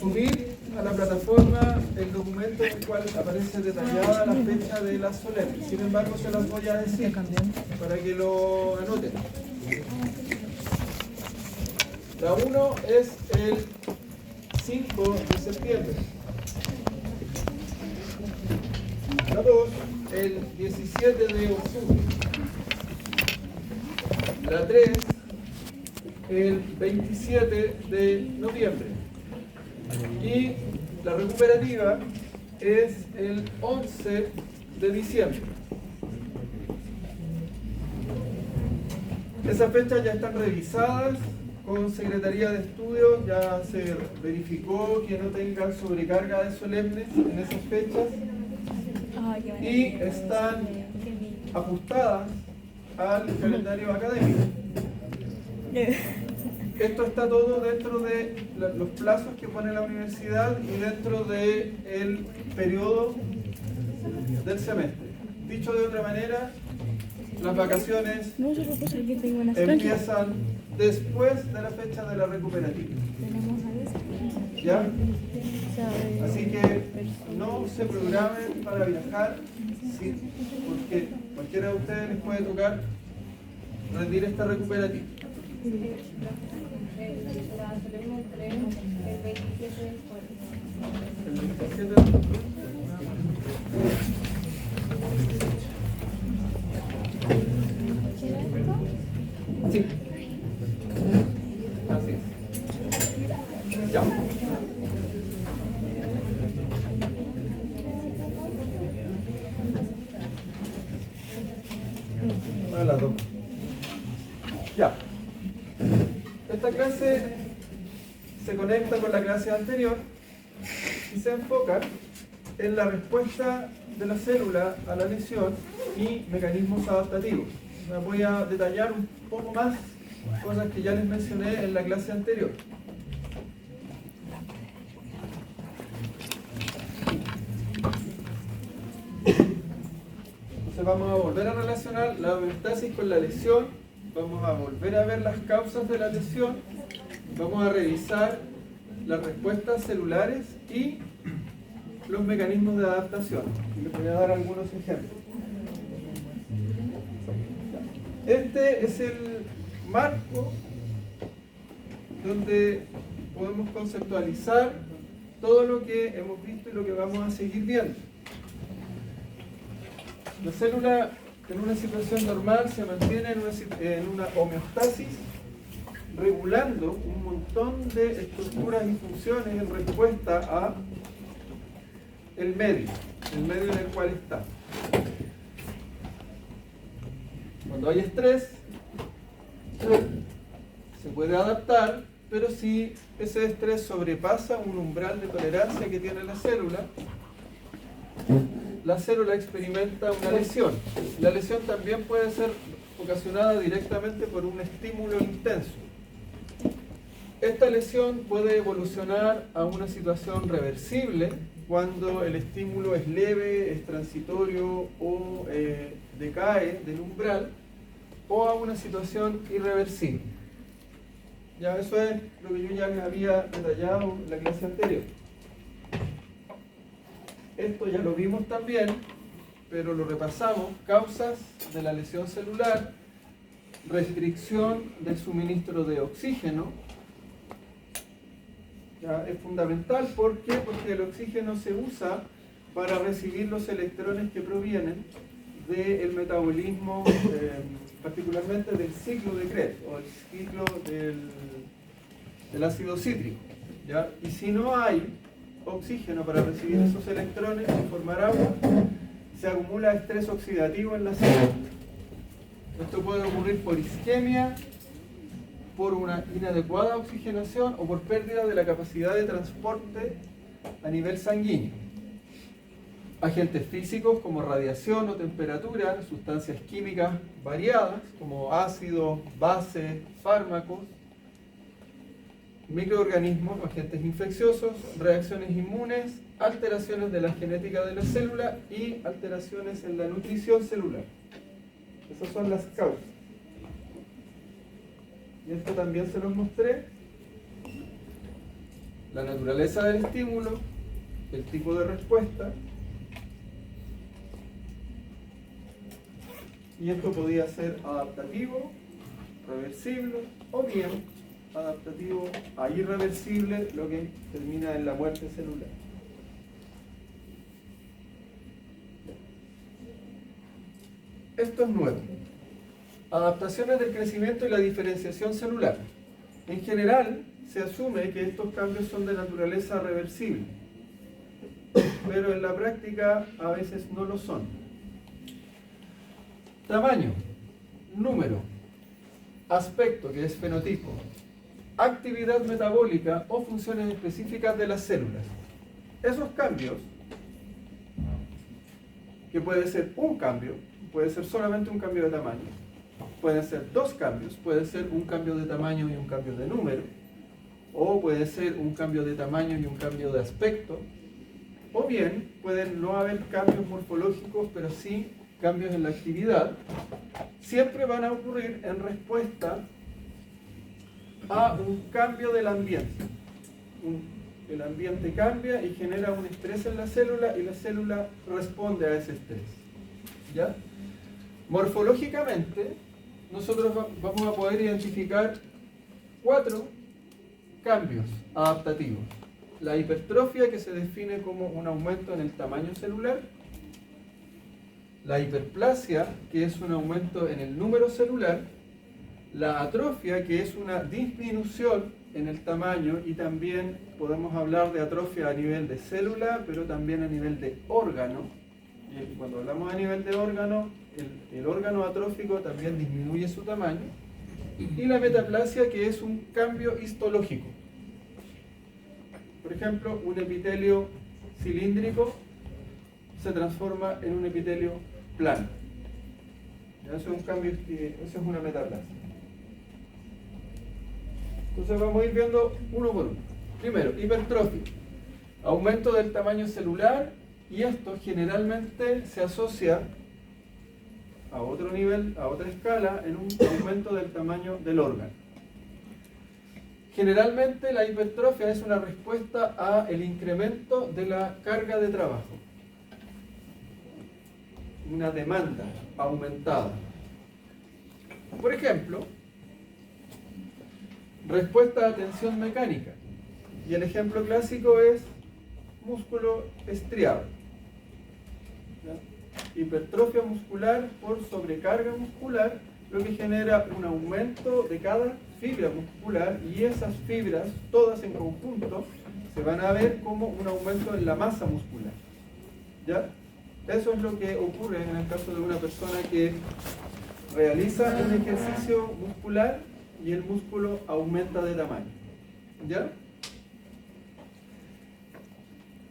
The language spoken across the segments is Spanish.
subir a la plataforma el documento en el cual aparece detallada la fecha de las solemnes. Sin embargo, se las voy a decir para que lo anoten. La 1 es el 5 de septiembre. La 2, el 17 de octubre. La 3, el 27 de noviembre. Y la recuperativa es el 11 de diciembre. Esas fechas ya están revisadas con Secretaría de Estudios, ya se verificó que no tengan sobrecarga de solemnes en esas fechas y están ajustadas al calendario académico. Esto está todo dentro de los plazos que pone la universidad y dentro del periodo del semestre. Dicho de otra manera, las vacaciones empiezan después de la fecha de la recuperativa. ¿Ya? Así que no se programen para viajar, sí, porque cualquiera de ustedes les puede tocar rendir esta recuperativa. El 27 de octubre. Sí. Así es. Ya. Una de las dos. Ya. Esta clase se conecta con la clase anterior y se enfoca en la respuesta de la célula a la lesión y mecanismos adaptativos. Voy a detallar un poco más cosas que ya les mencioné en la clase anterior. Entonces vamos a volver a relacionar la homeostasis con la lesión, vamos a volver a ver las causas de la lesión, vamos a revisar las respuestas celulares y los mecanismos de adaptación. Les voy a dar algunos ejemplos. Este es el marco donde podemos conceptualizar todo lo que hemos visto y lo que vamos a seguir viendo. La célula en una situación normal se mantiene en una homeostasis, regulando un montón de estructuras y funciones en respuesta a el medio en el cual está. Cuando hay estrés, se puede adaptar, pero si ese estrés sobrepasa un umbral de tolerancia que tiene la célula experimenta una lesión. La lesión también puede ser ocasionada directamente por un estímulo intenso. Esta lesión puede evolucionar a una situación reversible cuando el estímulo es leve, es transitorio o decae del umbral, o a una situación irreversible. Ya eso es lo que yo ya les había detallado en la clase anterior. Esto ya lo vimos también, pero lo repasamos. Causas de la lesión celular, restricción del suministro de oxígeno. Ya es fundamental, ¿por qué? Porque el oxígeno se usa para recibir los electrones que provienen del metabolismo, particularmente del ciclo de Krebs o el ciclo del ácido cítrico, ¿ya? Y si no hay oxígeno para recibir esos electrones y formar agua, se acumula estrés oxidativo en la célula. Esto puede ocurrir por isquemia, por una inadecuada oxigenación o por pérdida de la capacidad de transporte a nivel sanguíneo. Agentes físicos como radiación o temperatura, sustancias químicas variadas como ácidos, bases, fármacos, microorganismos, agentes infecciosos, reacciones inmunes, alteraciones de la genética de la célula y alteraciones en la nutrición celular. Esas son las causas. Y esto también se los mostré. la naturaleza del estímulo, el tipo de respuesta, y esto podía ser adaptativo, reversible, o bien adaptativo a irreversible, lo que termina en la muerte celular. Esto es nuevo. Adaptaciones del crecimiento y la diferenciación celular. En general, se asume que estos cambios son de naturaleza reversible, pero en la práctica a veces no lo son. Tamaño, número, aspecto, que es fenotipo, actividad metabólica o funciones específicas de las células. Esos cambios, que puede ser un cambio, puede ser solamente un cambio de tamaño, pueden ser dos cambios, puede ser un cambio de tamaño y un cambio de número, o puede ser un cambio de tamaño y un cambio de aspecto, o bien pueden no haber cambios morfológicos, pero sí cambios en la actividad. Siempre van a ocurrir en respuesta a un cambio del ambiente. El ambiente cambia y genera un estrés en la célula y la célula responde a ese estrés. ¿Ya? Morfológicamente, nosotros vamos a poder identificar 4 cambios adaptativos. La hipertrofia, que se define como un aumento en el tamaño celular. La hiperplasia, que es un aumento en el número celular. La atrofia, que es una disminución en el tamaño, y también podemos hablar de atrofia a nivel de célula, pero también a nivel de órgano. Y cuando hablamos a nivel de órgano, el órgano atrófico también disminuye su tamaño. Y la metaplasia, que es un cambio histológico. Por ejemplo, un epitelio cilíndrico se transforma en un epitelio plano. Eso es un cambio, eso es una metaplasia. Entonces vamos a ir viendo uno por uno. Primero, hipertrofia, aumento del tamaño celular, y esto generalmente se asocia a otro nivel, a otra escala, en un aumento del tamaño del órgano. Generalmente la hipertrofia es una respuesta al incremento de la carga de trabajo, una demanda aumentada. Por ejemplo, respuesta a tensión mecánica, y el ejemplo clásico es músculo estriado. ¿Ya? Hipertrofia muscular por sobrecarga muscular, lo que genera un aumento de cada fibra muscular, y esas fibras, todas en conjunto, se van a ver como un aumento en la masa muscular. ¿Ya? Eso es lo que ocurre en el caso de una persona que realiza un ejercicio muscular y el músculo aumenta de tamaño. ¿Ya?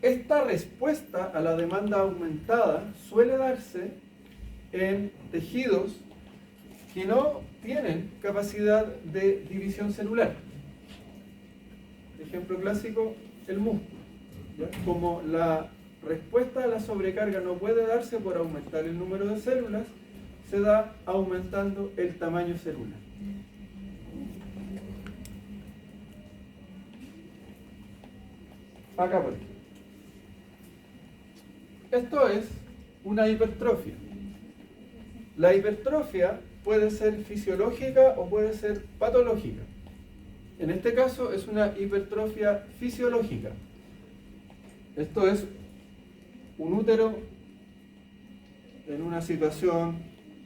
Esta respuesta a la demanda aumentada suele darse en tejidos que no tienen capacidad de división celular. Ejemplo clásico, el músculo. ¿Ya? Como la respuesta a la sobrecarga no puede darse por aumentar el número de células, se da aumentando el tamaño celular. Acá por aquí. Esto es una hipertrofia. La hipertrofia puede ser fisiológica o puede ser patológica. En este caso es una hipertrofia fisiológica. Esto es un útero en una situación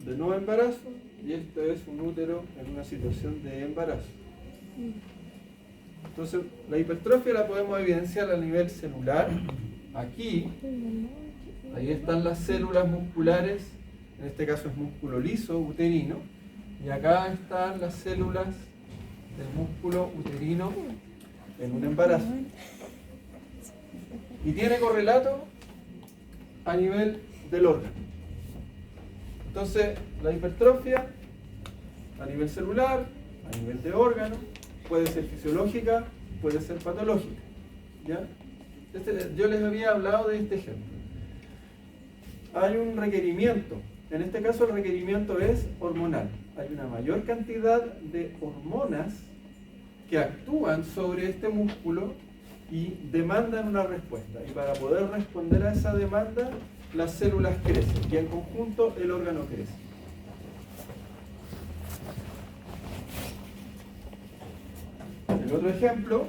de no embarazo, y esto es un útero en una situación de embarazo. Entonces, la hipertrofia la podemos evidenciar a nivel celular. Aquí, ahí están las células musculares, en este caso es músculo liso, uterino, y acá están las células del músculo uterino en un embarazo. Y tiene correlato a nivel del órgano. Entonces, la hipertrofia a nivel celular, a nivel de órgano, puede ser fisiológica, puede ser patológica. ¿Ya? Yo les había hablado de este ejemplo. Hay un requerimiento, en este caso el requerimiento es hormonal. Hay una mayor cantidad de hormonas que actúan sobre este músculo y demandan una respuesta. Y para poder responder a esa demanda, las células crecen y en conjunto el órgano crece. El otro ejemplo,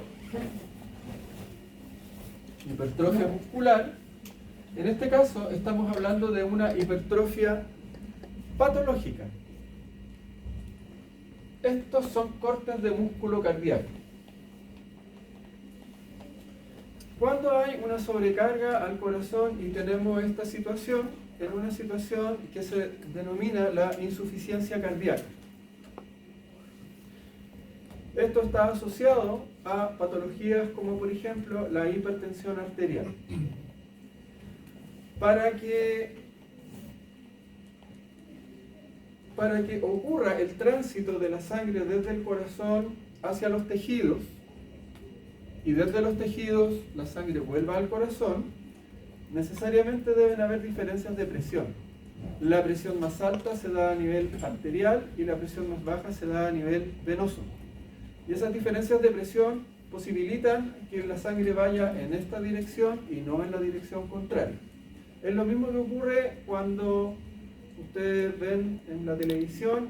hipertrofia muscular. En este caso estamos hablando de una hipertrofia patológica. Estos son cortes de músculo cardíaco. Cuando hay una sobrecarga al corazón y tenemos esta situación, en una situación que se denomina la insuficiencia cardíaca. Esto está asociado a patologías como por ejemplo la hipertensión arterial. Para que ocurra el tránsito de la sangre desde el corazón hacia los tejidos y desde los tejidos la sangre vuelva al corazón, necesariamente deben haber diferencias de presión. La presión más alta se da a nivel arterial y la presión más baja se da a nivel venoso. Y esas diferencias de presión posibilitan que la sangre vaya en esta dirección y no en la dirección contraria. Es lo mismo que ocurre cuando ustedes ven en la televisión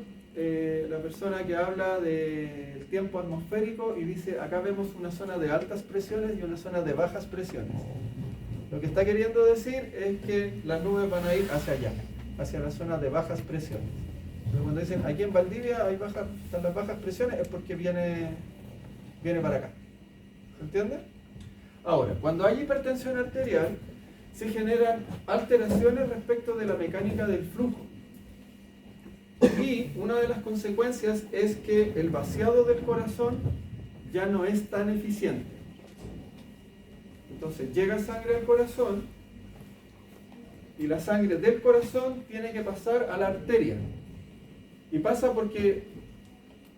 la persona que habla del tiempo atmosférico y dice, acá vemos una zona de altas presiones y una zona de bajas presiones. Lo que está queriendo decir es que las nubes van a ir hacia allá, hacia la zona de bajas presiones. Pero cuando dicen, aquí en Valdivia están las bajas presiones, es porque viene para acá. ¿Se entiende? Ahora, cuando hay hipertensión arterial, se generan alteraciones respecto de la mecánica del flujo. Y una de las consecuencias es que el vaciado del corazón ya no es tan eficiente. Entonces llega sangre al corazón y la sangre del corazón tiene que pasar a la arteria. Y pasa porque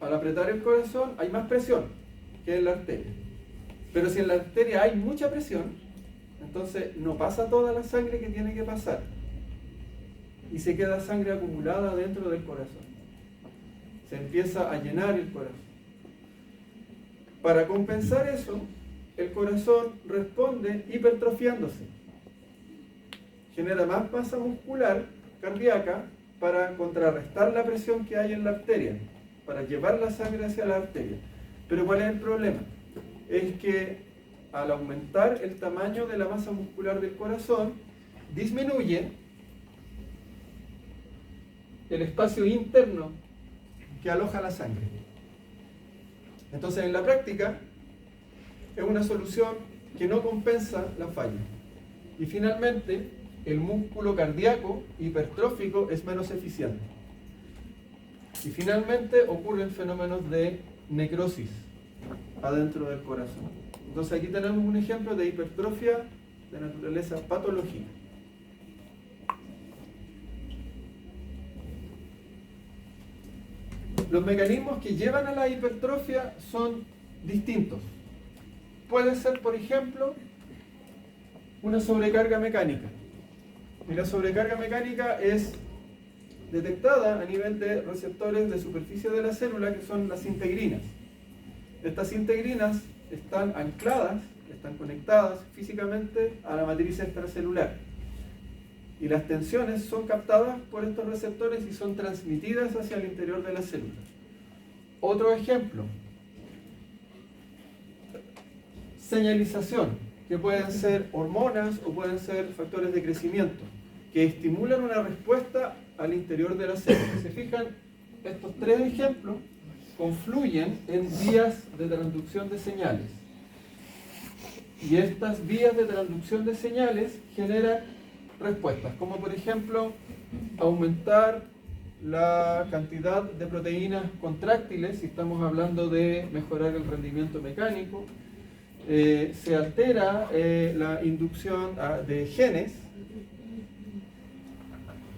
al apretar el corazón hay más presión que en la arteria. Pero si en la arteria hay mucha presión, entonces no pasa toda la sangre que tiene que pasar. Y se queda sangre acumulada dentro del corazón. Se empieza a llenar el corazón. Para compensar eso, el corazón responde hipertrofiándose. Genera más masa muscular cardíaca para contrarrestar la presión que hay en la arteria, para llevar la sangre hacia la arteria. Pero ¿cuál es el problema? Es que al aumentar el tamaño de la masa muscular del corazón, disminuye el espacio interno que aloja la sangre. Entonces, en la práctica, es una solución que no compensa la falla. Y finalmente, el músculo cardíaco hipertrófico es menos eficiente. Y finalmente, ocurren fenómenos de necrosis adentro del corazón. Entonces, aquí tenemos un ejemplo de hipertrofia de naturaleza patológica. Los mecanismos que llevan a la hipertrofia son distintos. Puede ser, por ejemplo, una sobrecarga mecánica. Y la sobrecarga mecánica es detectada a nivel de receptores de superficie de la célula, que son las integrinas. Estas integrinas están ancladas, están conectadas físicamente a la matriz extracelular. Y las tensiones son captadas por estos receptores y son transmitidas hacia el interior de la célula. Otro ejemplo, señalización, que pueden ser hormonas o pueden ser factores de crecimiento, que estimulan una respuesta al interior de la célula. ¿Se fijan? Estos tres ejemplos confluyen en vías de transducción de señales. Y estas vías de transducción de señales generan respuestas, como por ejemplo aumentar la cantidad de proteínas contráctiles, si estamos hablando de mejorar el rendimiento mecánico. Se altera la inducción de genes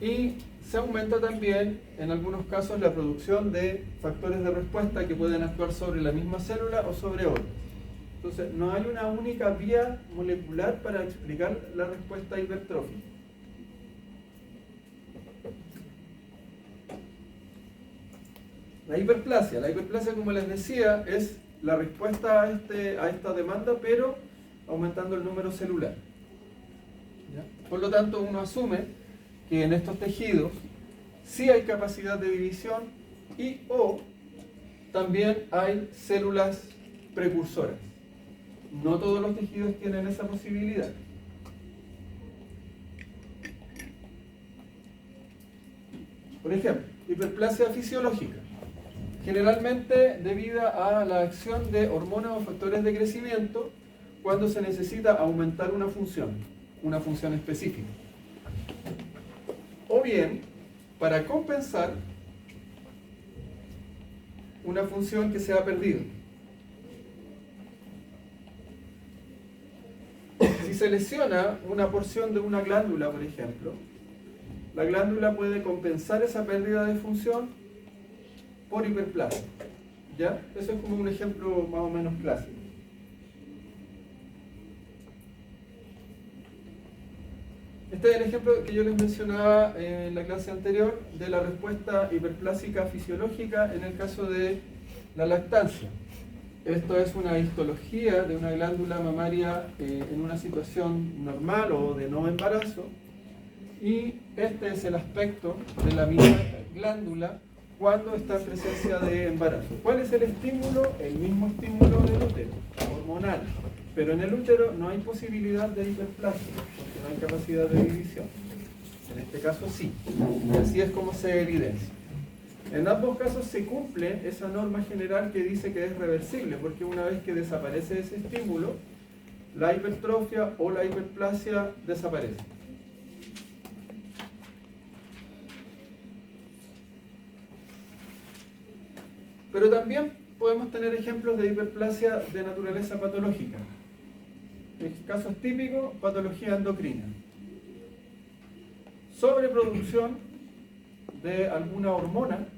y se aumenta también en algunos casos la producción de factores de respuesta que pueden actuar sobre la misma célula o sobre otra. Entonces no hay una única vía molecular para explicar la respuesta hipertrófica. La hiperplasia, como les decía, es la respuesta a esta demanda, pero aumentando el número celular. ¿Ya? Por lo tanto, uno asume que en estos tejidos sí hay capacidad de división y o también hay células precursoras. No todos los tejidos tienen esa posibilidad. Por ejemplo, hiperplasia fisiológica. Generalmente debida a la acción de hormonas o factores de crecimiento cuando se necesita aumentar una función específica. O bien, para compensar una función que se ha perdido. Si se lesiona una porción de una glándula, por ejemplo, la glándula puede compensar esa pérdida de función por hiperplasia. ¿Ya? Eso es como un ejemplo más o menos clásico. Este es el ejemplo que yo les mencionaba en la clase anterior de la respuesta hiperplásica fisiológica en el caso de la lactancia. Esto es una histología de una glándula mamaria en una situación normal o de no embarazo. Y este es el aspecto de la misma glándula cuando está en presencia de embarazo. ¿Cuál es el estímulo? El mismo estímulo del útero, hormonal. Pero en el útero no hay posibilidad de hiperplasia, porque no hay capacidad de división. En este caso sí. Y así es como se evidencia. En ambos casos se cumple esa norma general que dice que es reversible, porque una vez que desaparece ese estímulo, la hipertrofia o la hiperplasia desaparece. Pero también podemos tener ejemplos de hiperplasia de naturaleza patológica. En casos típicos, patología endocrina. Sobreproducción de alguna hormona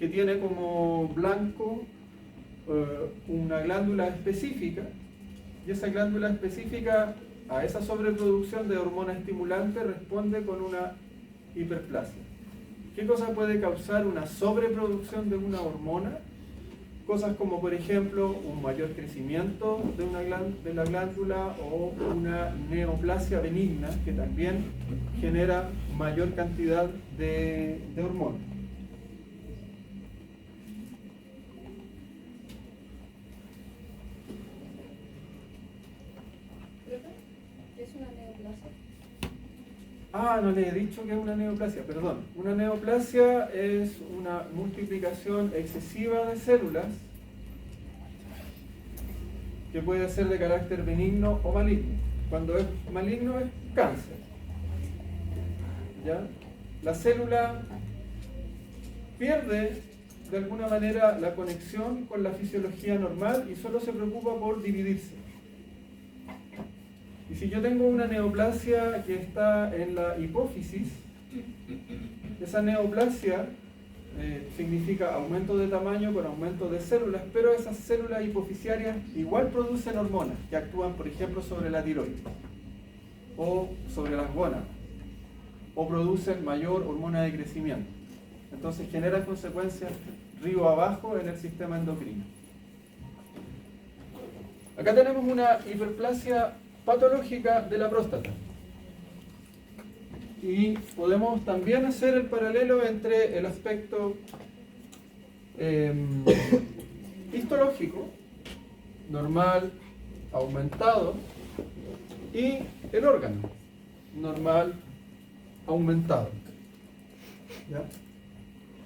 que tiene como blanco una glándula específica, y esa glándula específica a esa sobreproducción de hormona estimulante responde con una hiperplasia. ¿Qué cosa puede causar una sobreproducción de una hormona? Cosas como, por ejemplo, un mayor crecimiento de la glándula o una neoplasia benigna que también genera mayor cantidad de hormonas. ¿Qué es una neoplasia? No le he dicho que es una neoplasia, perdón. Una neoplasia es una multiplicación excesiva de células que puede ser de carácter benigno o maligno. Cuando es maligno es cáncer. ¿Ya? La célula pierde de alguna manera la conexión con la fisiología normal y solo se preocupa por dividirse. Y si yo tengo una neoplasia que está en la hipófisis, esa neoplasia significa aumento de tamaño con aumento de células, pero esas células hipoficiarias igual producen hormonas que actúan, por ejemplo, sobre la tiroides o sobre las gónadas, o producen mayor hormona de crecimiento. Entonces generan consecuencias río abajo en el sistema endocrino. Acá tenemos una hiperplasia patológica de la próstata. Y podemos también hacer el paralelo entre el aspecto histológico, normal, aumentado, y el órgano, normal, aumentado. ¿Ya?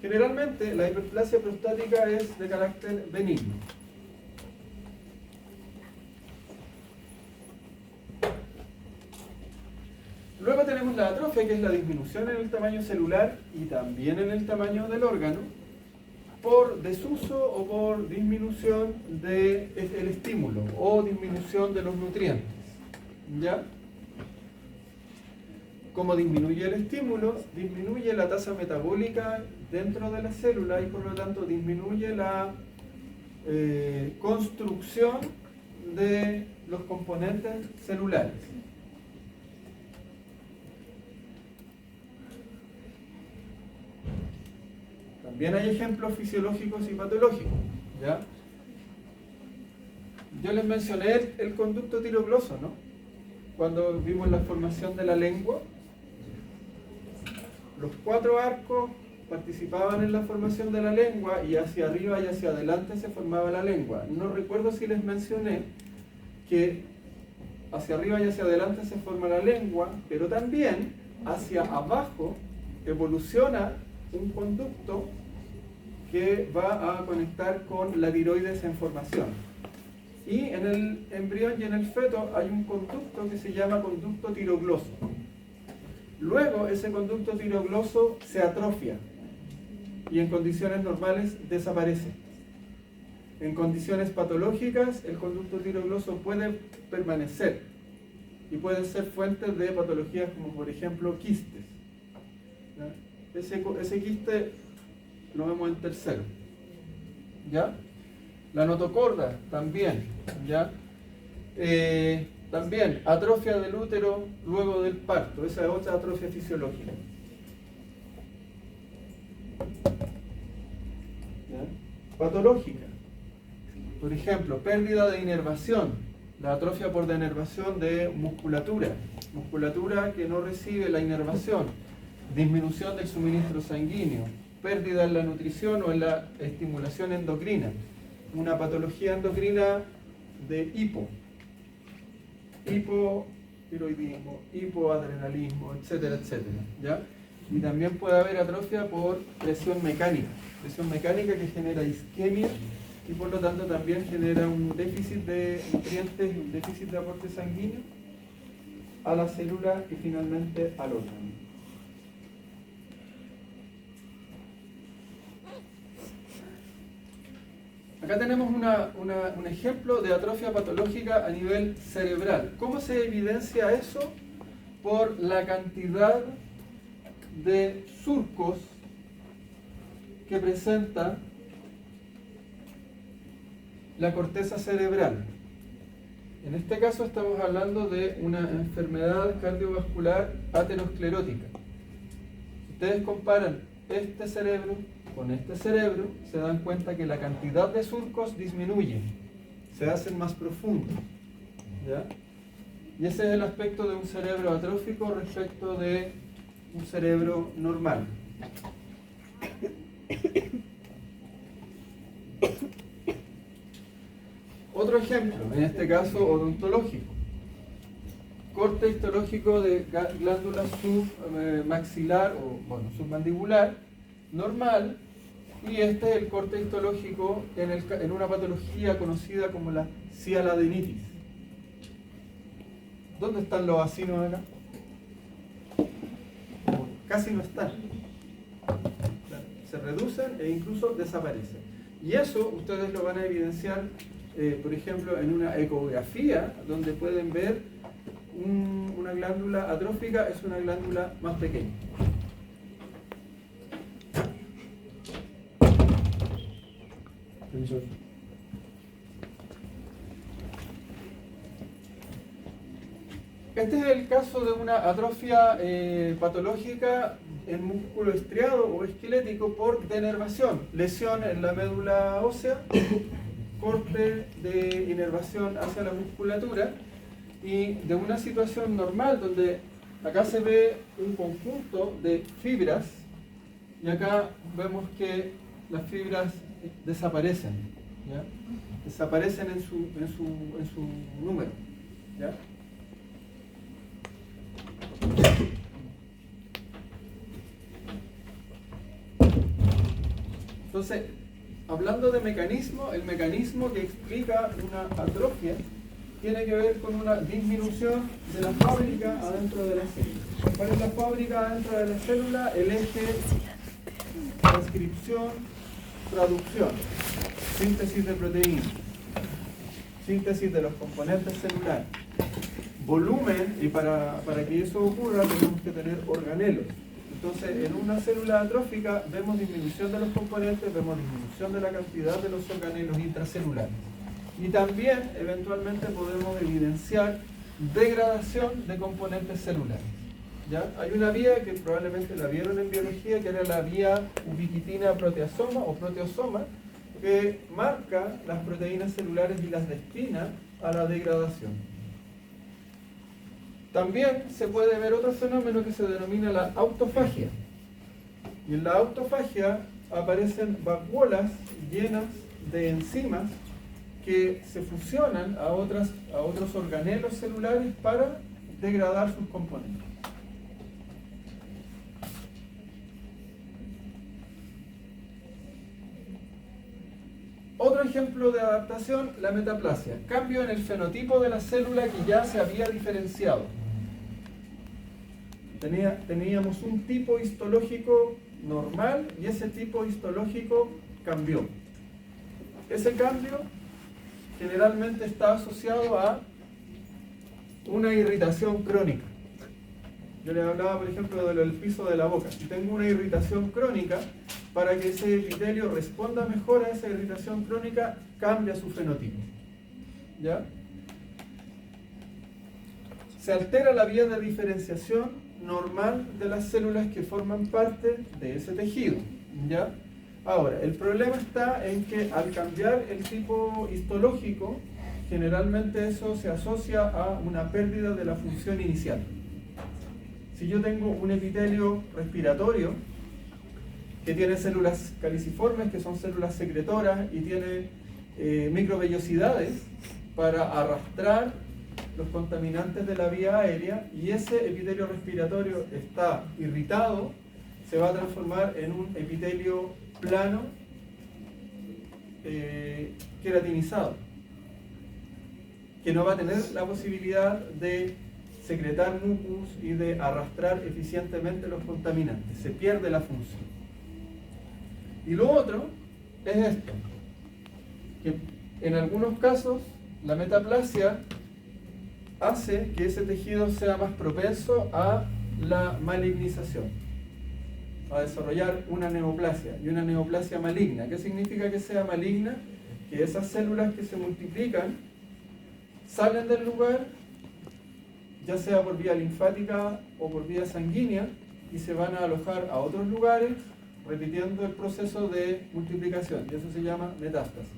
Generalmente la hiperplasia prostática es de carácter benigno. Luego tenemos la atrofia, que es la disminución en el tamaño celular y también en el tamaño del órgano por desuso o por disminución del estímulo o disminución de los nutrientes. ¿Ya? Como disminuye el estímulo, disminuye la tasa metabólica dentro de la célula y por lo tanto disminuye la construcción de los componentes celulares. También hay ejemplos fisiológicos y patológicos, ¿ya? yo les mencioné el conducto tirogloso, ¿no? Cuando vimos la formación de la lengua, los 4 arcos participaban en la formación de la lengua y hacia arriba y hacia adelante se formaba la lengua. No recuerdo si les mencioné que hacia arriba y hacia adelante se forma la lengua, pero también hacia abajo evoluciona un conducto que va a conectar con la tiroides en formación. Y en el embrión y en el feto hay un conducto que se llama conducto tirogloso. Luego ese conducto tirogloso se atrofia y en condiciones normales desaparece. En condiciones patológicas el conducto tirogloso puede permanecer y puede ser fuente de patologías como por ejemplo quistes. ¿Ya? Ese quiste lo vemos en tercero. ¿Ya? La notocorda también. ¿Ya? También atrofia del útero luego del parto. Esa es otra atrofia fisiológica. ¿Ya? Patológica. Por ejemplo, pérdida de inervación. La atrofia por denervación de musculatura. Musculatura que no recibe la inervación. Disminución del suministro sanguíneo. Pérdida en la nutrición o en la estimulación endocrina. Una patología endocrina de hipotiroidismo, hipoadrenalismo, etcétera, etcétera. ¿Ya? Y también puede haber atrofia por presión mecánica que genera isquemia y por lo tanto también genera un déficit de nutrientes, un déficit de aporte sanguíneo a la célula y finalmente al órgano. Acá tenemos un ejemplo de atrofia patológica a nivel cerebral. ¿Cómo se evidencia eso? Por la cantidad de surcos que presenta la corteza cerebral. En este caso estamos hablando de una enfermedad cardiovascular aterosclerótica. Si ustedes comparan este cerebro con este cerebro, se dan cuenta que la cantidad de surcos disminuye, se hacen más profundos. ¿Ya? Y ese es el aspecto de un cerebro atrófico respecto de un cerebro normal. Otro ejemplo, en este caso odontológico. Corte histológico de glándula submaxilar o submandibular normal, y este es el corte histológico en una patología conocida como la cialadenitis. ¿Dónde están los acinos acá? Casi no están. Se reducen e incluso desaparecen. Y eso ustedes lo van a evidenciar, por ejemplo, en una ecografía, donde pueden ver una glándula atrófica, es una glándula más pequeña. Este es el caso de una atrofia patológica en músculo estriado o esquelético por denervación, lesión en la médula ósea, corte de inervación hacia la musculatura, y de una situación normal donde acá se ve un conjunto de fibras y acá vemos que las fibras desaparecen, ¿ya? Desaparecen en su número, ¿ya? Entonces, hablando de mecanismo, el mecanismo que explica una atrofia tiene que ver con una disminución de la fábrica adentro de la célula. ¿Cuál es la fábrica adentro de la célula? El eje transcripción, traducción, síntesis de proteínas, síntesis de los componentes celulares, volumen, y para que eso ocurra tenemos que tener organelos. Entonces, en una célula atrófica vemos disminución de los componentes, vemos disminución de la cantidad de los organelos intracelulares. Y también, eventualmente, podemos evidenciar degradación de componentes celulares. ¿Ya? Hay una vía que probablemente la vieron en biología, que era la vía ubiquitina proteasoma o proteosoma, que marca las proteínas celulares y las destina a la degradación. También se puede ver otro fenómeno que se denomina la autofagia. Y en la autofagia aparecen vacuolas llenas de enzimas que se fusionan a otros organelos celulares para degradar sus componentes. Otro ejemplo de adaptación, la metaplasia. Cambio en el fenotipo de la célula que ya se había diferenciado. Teníamos un tipo histológico normal y ese tipo histológico cambió. Ese cambio generalmente está asociado a una irritación crónica. Yo les hablaba, por ejemplo, del piso de la boca. Si tengo una irritación crónica, para que ese epitelio responda mejor a esa irritación crónica, cambia su fenotipo. ¿Ya? Se altera la vía de diferenciación normal de las células que forman parte de ese tejido. ¿Ya? Ahora, el problema está en que al cambiar el tipo histológico, generalmente eso se asocia a una pérdida de la función inicial. Si yo tengo un epitelio respiratorio que tiene células caliciformes, que son células secretoras, y tiene microvellosidades para arrastrar los contaminantes de la vía aérea, y ese epitelio respiratorio está irritado, se va a transformar en un epitelio plano queratinizado, que no va a tener la posibilidad de secretar mucus y de arrastrar eficientemente los contaminantes. Se pierde la función. Y lo otro es esto, que en algunos casos la metaplasia hace que ese tejido sea más propenso a la malignización, a desarrollar una neoplasia, y una neoplasia maligna. ¿Qué significa que sea maligna? Que esas células que se multiplican salen del lugar, ya sea por vía linfática o por vía sanguínea, y se van a alojar a otros lugares, repitiendo el proceso de multiplicación, y eso se llama metástasis.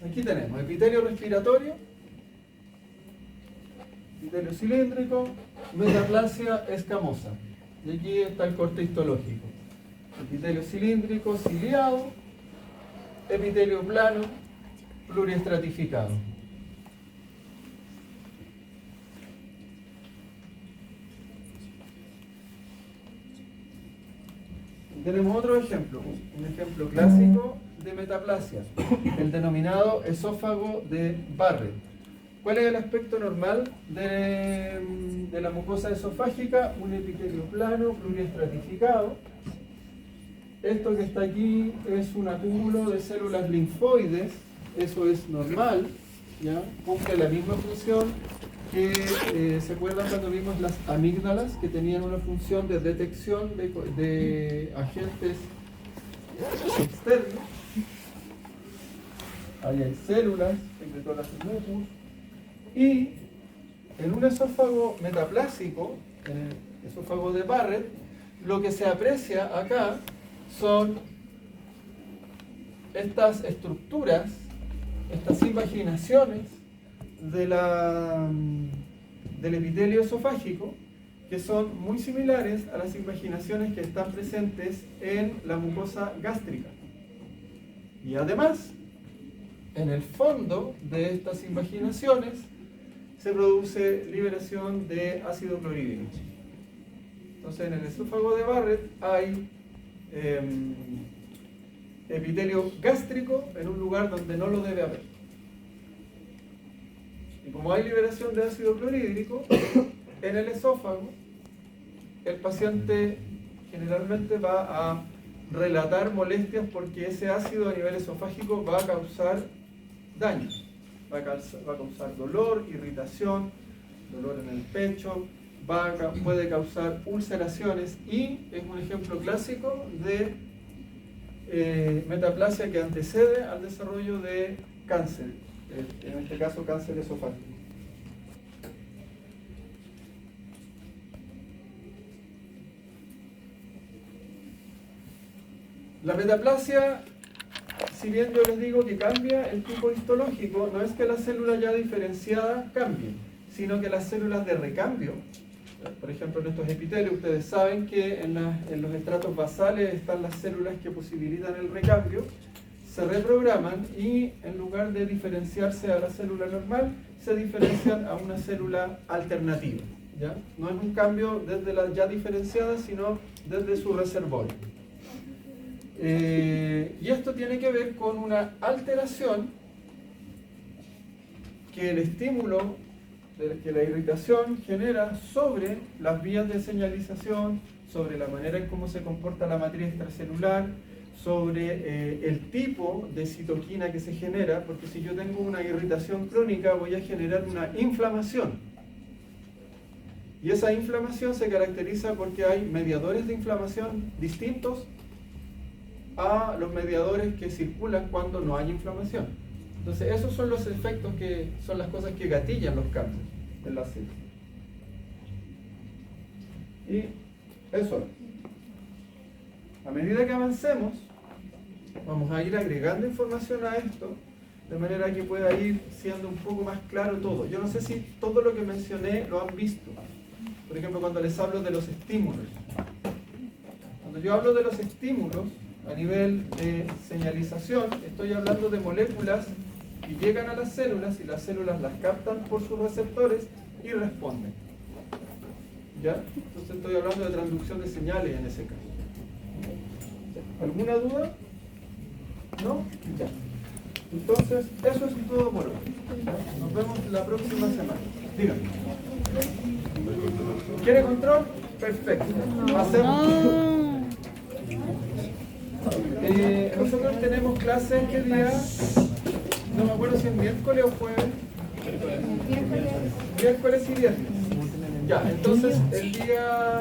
Aquí tenemos epitelio respiratorio, epitelio cilíndrico, metaplasia escamosa, y aquí está el corte histológico. Epitelio cilíndrico, ciliado, epitelio plano, pluriestratificado. Tenemos otro ejemplo, un ejemplo clásico de metaplasia, el denominado esófago de Barrett. ¿Cuál es el aspecto normal de la mucosa esofágica? Un epitelio plano, pluriestratificado. Esto que está aquí es un acúmulo de células linfoides, eso es normal, ¿ya? Cumple la misma función que, ¿se acuerdan cuando vimos las amígdalas, que tenían una función de detección de agentes externos? Ahí hay células, secretoras de mucus, y en un esófago metaplásico, en el esófago de Barrett, lo que se aprecia acá son estas estructuras, estas invaginaciones del epitelio esofágico, que son muy similares a las invaginaciones que están presentes en la mucosa gástrica. Y además, en el fondo de estas invaginaciones se produce liberación de ácido clorhídrico. Entonces, en el esófago de Barrett hay epitelio gástrico en un lugar donde no lo debe haber. Y como hay liberación de ácido clorhídrico en el esófago, el paciente generalmente va a relatar molestias porque ese ácido a nivel esofágico va a causar daño, va a causar dolor, irritación, dolor en el pecho, puede causar ulceraciones, y es un ejemplo clásico de metaplasia que antecede al desarrollo de cáncer, en este caso cáncer esofágico. La metaplasia, si bien yo les digo que cambia el tipo histológico, no es que la célula ya diferenciada cambie, sino que las células de recambio, por ejemplo en estos epitelios, ustedes saben que en los estratos basales están las células que posibilitan el recambio, se reprograman y en lugar de diferenciarse a la célula normal, se diferencian a una célula alternativa, ¿ya? No es un cambio desde la ya diferenciada, sino desde su reservorio. Y esto tiene que ver con una alteración que el estímulo, que la irritación genera sobre las vías de señalización, sobre la manera en cómo se comporta la matriz extracelular, sobre el tipo de citoquina que se genera, porque si yo tengo una irritación crónica voy a generar una inflamación. Y esa inflamación se caracteriza porque hay mediadores de inflamación distintos a los mediadores que circulan cuando no hay inflamación. Entonces esos son los efectos que son las cosas que gatillan los cambios en la célula. Y eso es. A medida que avancemos, vamos a ir agregando información a esto, de manera que pueda ir siendo un poco más claro todo. Yo no sé si todo lo que mencioné lo han visto. Por ejemplo, cuando les hablo de los estímulos. Cuando yo hablo de los estímulos, a nivel de señalización, estoy hablando de moléculas que llegan a las células y las células las captan por sus receptores y responden. ¿Ya? Entonces estoy hablando de transducción de señales en ese caso. ¿Alguna duda? ¿No? Ya. Entonces, eso es todo por hoy. ¿Ya? Nos vemos la próxima semana. Díganme. ¿Quiere control? Perfecto. Hacemos. Nosotros tenemos clases, ¿qué día? No me acuerdo si es miércoles o jueves. Miércoles y viernes. Ya, entonces el día...